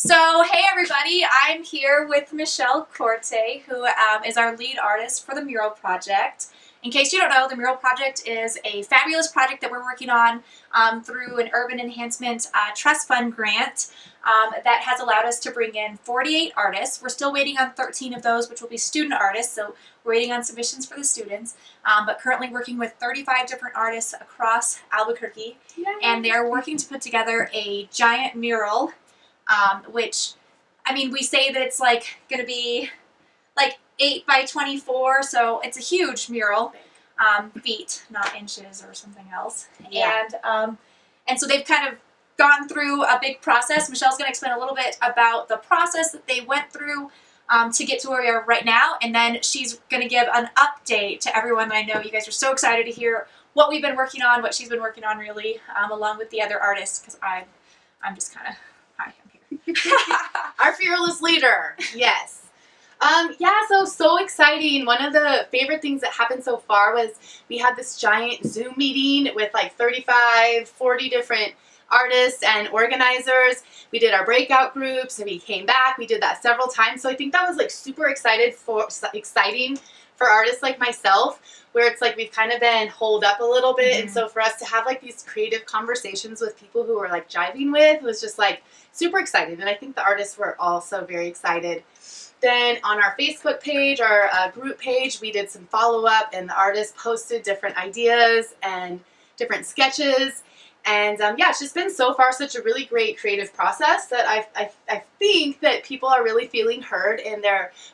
So, hey everybody, I'm here with Michelle Corte, who is our lead artist for the Mural Project. In case you don't know, the Mural Project is a fabulous project that we're working on through an Urban Enhancement Trust Fund grant that has allowed us to bring in 48 artists. We're still waiting on 13 of those, which will be student artists, so we're waiting on submissions for the students, but currently working with 35 different artists across Albuquerque. Yay. And they're working to put together a giant mural. Which, I mean, we say that it's like going to be like 8 by 24, so it's a huge mural, feet, not inches or something else. Yeah. And so they've kind of gone through a big process. Michelle's going to explain a little bit about the process that they went through to get to where we are right now, and then she's going to give an update to everyone. I know you guys are so excited to hear what we've been working on, what she's been working on really, along with the other artists, because I'm just kind of, hi, I'm here. Our fearless leader. Yes. Yeah, so exciting. One of the favorite things that happened so far was we had this giant Zoom meeting with like 35, 40 different artists and organizers. We did our breakout groups and we came back. We did that several times. So I think that was like super exciting for artists like myself, where it's like we've kind of been holed up a little bit. Mm-hmm. And so for us to have like these creative conversations with people who we're like jiving with was just like super exciting. And I think the artists were also very excited. Then on our Facebook page, our group page, we did some follow-up and the artists posted different ideas and different sketches. And yeah, it's just been so far such a really great creative process that I think that people are really feeling heard. And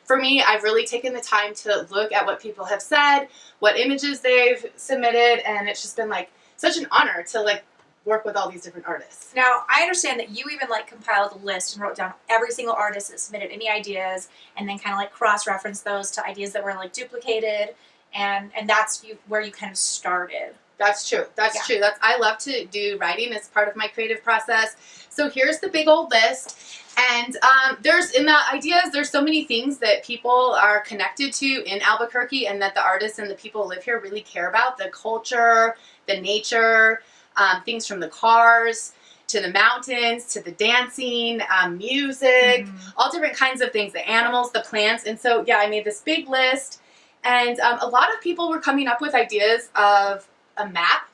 for me, I've really taken the time to look at what people have said, what images they've submitted, and it's just been like such an honor to like work with all these different artists. Now, I understand that you even like compiled a list and wrote down every single artist that submitted any ideas, and then kind of like cross-referenced those to ideas that were like duplicated, and that's where you kind of started. That's true. That's true. I love to do writing as part of my creative process. So here's the big old list. And in the ideas, there's so many things that people are connected to in Albuquerque and that the artists and the people who live here really care about. The culture, the nature, things from the cars to the mountains, to the dancing, music, all different kinds of things, the animals, the plants. And so, yeah, I made this big list. And a lot of people were coming up with ideas of a map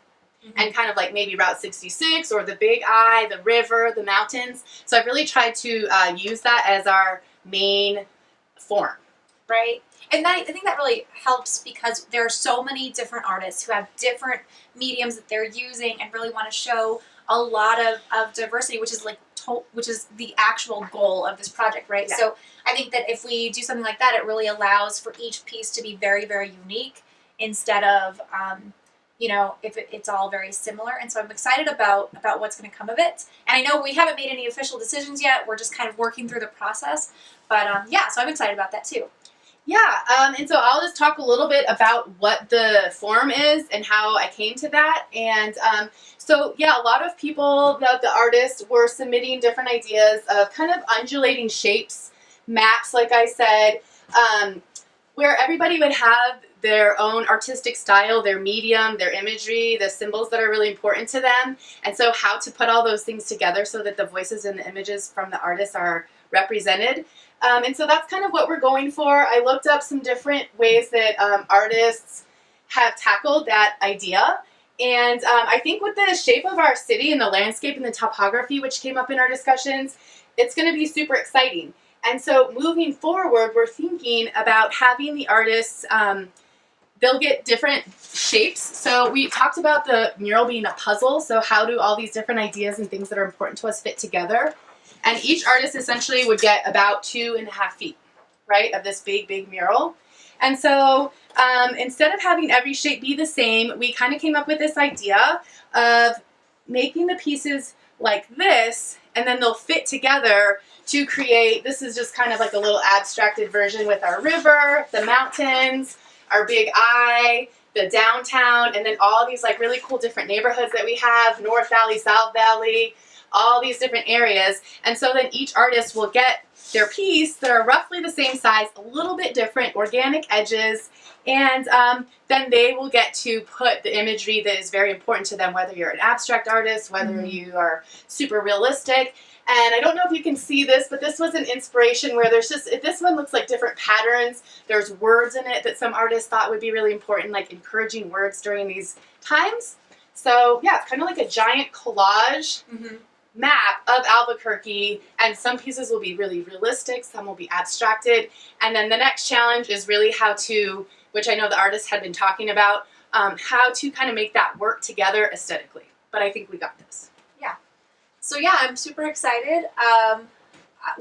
and kind of like maybe Route 66 or the Big Eye, the river, the mountains. So I really tried to use that as our main form. Right. And I think that really helps because there are so many different artists who have different mediums that they're using and really want to show a lot of diversity, which is like which is the actual goal of this project, right? Yeah. So I think that if we do something like that, it really allows for each piece to be very, very unique instead of you know, if it's all very similar. And so I'm excited about what's going to come of it. And I know we haven't made any official decisions yet. We're just kind of working through the process. But yeah, so I'm excited about that too. Yeah, and so I'll just talk a little bit about what the form is and how I came to that. And so, yeah, a lot of people, the artists, were submitting different ideas of kind of undulating shapes, maps, like I said, where everybody would have their own artistic style, their medium, their imagery, the symbols that are really important to them. And so how to put all those things together so that the voices and the images from the artists are represented. And so that's kind of what we're going for. I looked up some different ways that artists have tackled that idea. And I think with the shape of our city and the landscape and the topography, which came up in our discussions, it's going to be super exciting. And so moving forward, we're thinking about having the artists, they'll get different shapes. So we talked about the mural being a puzzle. So how do all these different ideas and things that are important to us fit together? And each artist essentially would get about 2.5 feet, right, of this big, big mural. And so instead of having every shape be the same, we kind of came up with this idea of making the pieces like this, and then they'll fit together to create, this is just kind of like a little abstracted version with our river, the mountains, our Big Eye, the downtown, and then all these like really cool different neighborhoods that we have, North Valley, South Valley, all these different areas. And so then each artist will get their piece that are roughly the same size, a little bit different, organic edges, and then they will get to put the imagery that is very important to them, whether you're an abstract artist, whether you are super realistic, And I don't know if you can see this, but this was an inspiration where there's just, this one looks like different patterns. There's words in it that some artists thought would be really important, like encouraging words during these times. So yeah, it's kind of like a giant collage map of Albuquerque, and some pieces will be really realistic, some will be abstracted, and then the next challenge is really how to, which I know the artists had been talking about, how to kind of make that work together aesthetically. But I think we got this. Yeah. So yeah, I'm super excited.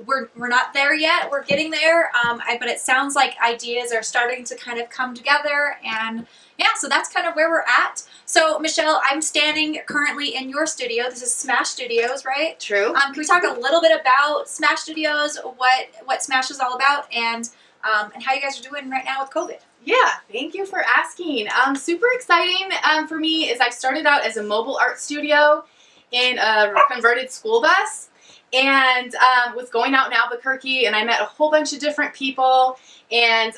We're not there yet. We're getting there. But it sounds like ideas are starting to kind of come together, and yeah, so that's kind of where we're at. So Michelle, I'm standing currently in your studio. This is Smash Studios, right? True. Can we talk a little bit about Smash Studios, what Smash is all about, and how you guys are doing right now with COVID? Yeah, thank you for asking. Super exciting for me is I started out as a mobile art studio in a converted school bus, and was going out in Albuquerque, and I met a whole bunch of different people, and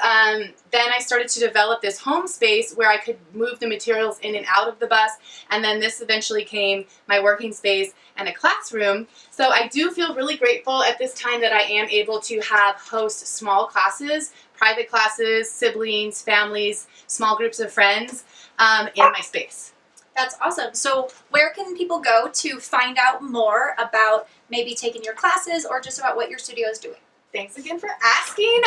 then I started to develop this home space where I could move the materials in and out of the bus, and then this eventually came my working space and a classroom. So I do feel really grateful at this time that I am able to host small classes, private classes, siblings, families, small groups of friends in my space. That's awesome. So where can people go to find out more about maybe taking your classes or just about what your studio is doing? Thanks again for asking.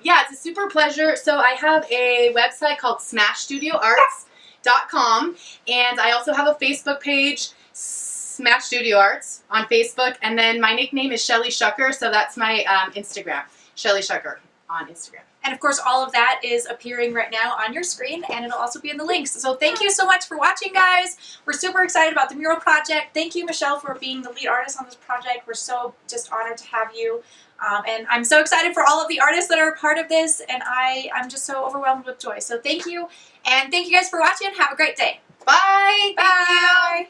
Yeah, it's a super pleasure. So I have a website called smashstudioarts.com, and I also have a Facebook page, Smash Studio Arts, on Facebook, and then my nickname is Shelly Shucker, so that's my Instagram, Shelly Shucker on Instagram. And of course, all of that is appearing right now on your screen, and it'll also be in the links. So thank you so much for watching, guys. We're super excited about the mural project. Thank you, Michelle, for being the lead artist on this project. We're so just honored to have you. And I'm so excited for all of the artists that are a part of this, and I'm just so overwhelmed with joy. So thank you, and thank you guys for watching. Have a great day. Bye! Bye!